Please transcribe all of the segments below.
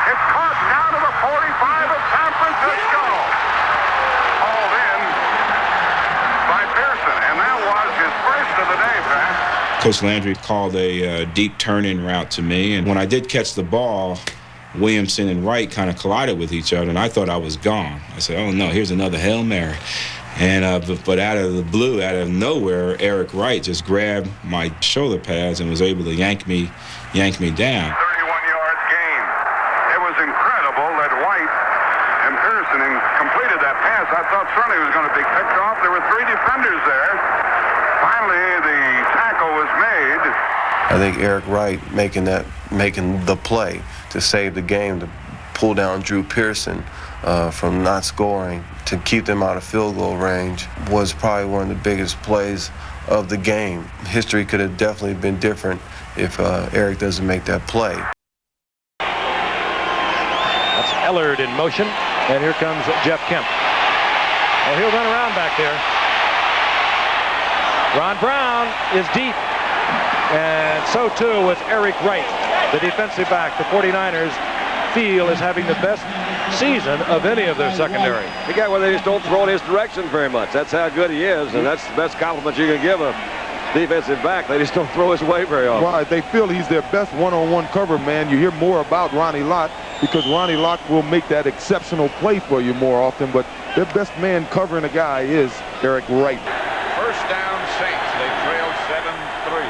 It's caught down to the 45 of San Francisco. Hauled in by Pearson, and that was his first of the day, Pat. Coach Landry called a deep turn-in route to me, and when I did catch the ball, Williamson and Wright kind of collided with each other, and I thought I was gone. I said, oh no, here's another Hail Mary. And but out of the blue, out of nowhere, Eric Wright just grabbed my shoulder pads and was able to yank me down. 31 yards gain. It was incredible that White and Pearson completed that pass. I thought certainly it was going to be picked off. There were 3 defenders there. Finally, the tackle was made. I think Eric Wright making the play to save the game, to pull down Drew Pearson from not scoring, to keep them out of field goal range, was probably one of the biggest plays of the game. History could have definitely been different if Eric doesn't make that play. That's Ellard in motion, and here comes Jeff Kemp. Oh, he'll run around back there. Ron Brown is deep, and so too with Eric Wright, the defensive back. The 49ers feel is having the best season of any of their secondary. The guy where they just don't throw in his direction very much. That's how good he is, and that's the best compliment you can give a defensive back. They just don't throw his way very often. Right, they feel he's their best one-on-one cover man. You hear more about Ronnie Lott because Ronnie Lott will make that exceptional play for you more often, but their best man covering a guy is Eric Wright. First down, Saints. They trailed 7-3.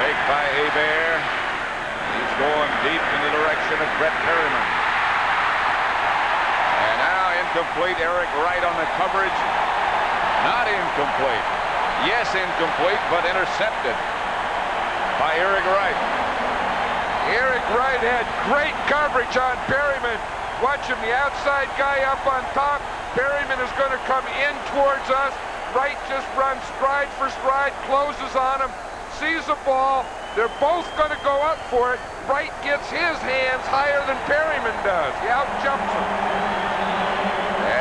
Fake by Hebert. He's going deep in the direction of Brett Perryman. And now incomplete. Eric Wright on the coverage. Not incomplete. Yes, incomplete, but intercepted by Eric Wright. Eric Wright had great coverage on Perryman. Watch him, the outside guy up on top. Perryman is going to come in towards us. Wright just runs stride for stride, closes on him, sees the ball. They're both going to go up for it. Wright gets his hands higher than Perryman does. He out-jumps him.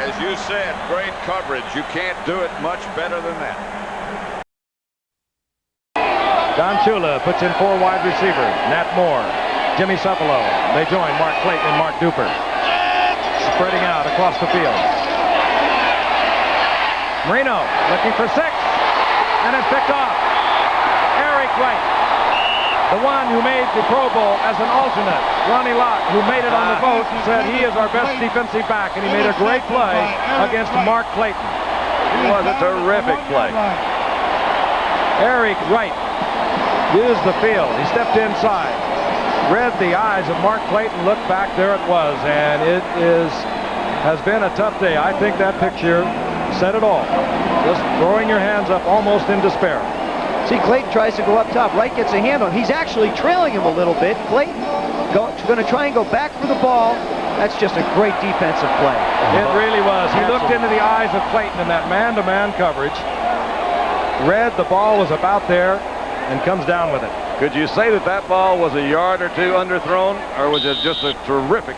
As you said, great coverage. You can't do it much better than that. Don Shula puts in 4 wide receivers. Nat Moore, Jimmy Cephalo. They join Mark Clayton and Mark Duper. Spreading out across the field. Marino looking for 6. And it's picked off. Eric Wright, the one who made the Pro Bowl as an alternate. Ronnie Lott, who made it on the vote, said he is our best defensive back, and he made a great play against Mark Clayton. It was a terrific play. Eric Wright used the field. He stepped inside, read the eyes of Mark Clayton, looked back, there it was, and it has been a tough day. I think that picture said it all. Just throwing your hands up almost in despair. See, Clayton tries to go up top. Wright gets a hand on him. He's actually trailing him a little bit. Clayton going to try and go back for the ball. That's just a great defensive play. It really was. He looked into the eyes of Clayton in that man-to-man coverage. Read the ball was about there and comes down with it. Could you say that that ball was a yard or 2 underthrown, or was it just a terrific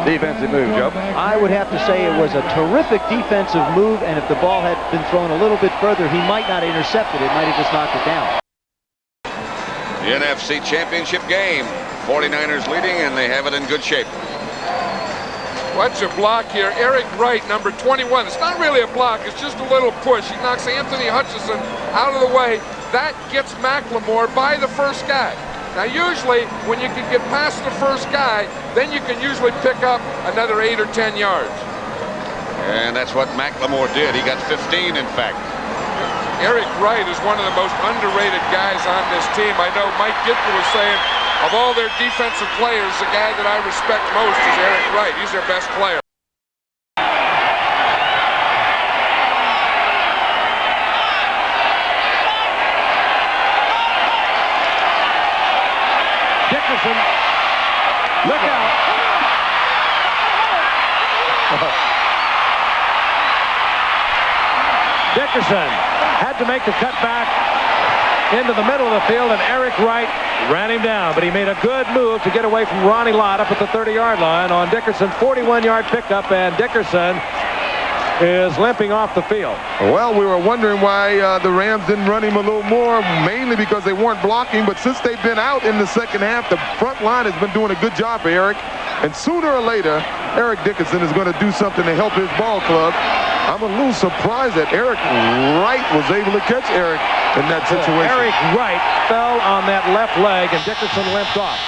defensive move, Joe? I would have to say it was a terrific defensive move, and if the ball had been thrown a little bit further, he might not have intercepted it. Might have just knocked it down. The NFC Championship game. 49ers leading, and they have it in good shape. Watch a block here. Eric Wright, number 21. It's not really a block. It's just a little push. He knocks Anthony Hutchinson out of the way. That gets McLemore by the first guy. Now, usually, when you can get past the first guy, then you can usually pick up another 8 or 10 yards. And that's what McLemore did. He got 15, in fact. Eric Wright is one of the most underrated guys on this team. I know Mike Gittler was saying, of all their defensive players, the guy that I respect most is Eric Wright. He's their best player. Dickerson, look out. Dickerson had to make the cut back into the middle of the field, and Eric Wright ran him down, but he made a good move to get away from Ronnie Lott up at the 30-yard line on Dickerson's 41-yard pickup, and Dickerson is limping off the field. Well, we were wondering why the Rams didn't run him a little more, mainly because they weren't blocking. But since they've been out in the second half, the front line has been doing a good job for Eric. And sooner or later, Eric Dickerson is going to do something to help his ball club. I'm a little surprised that Eric Wright was able to catch Eric in that situation. Eric Wright fell on that left leg, and Dickerson limped off.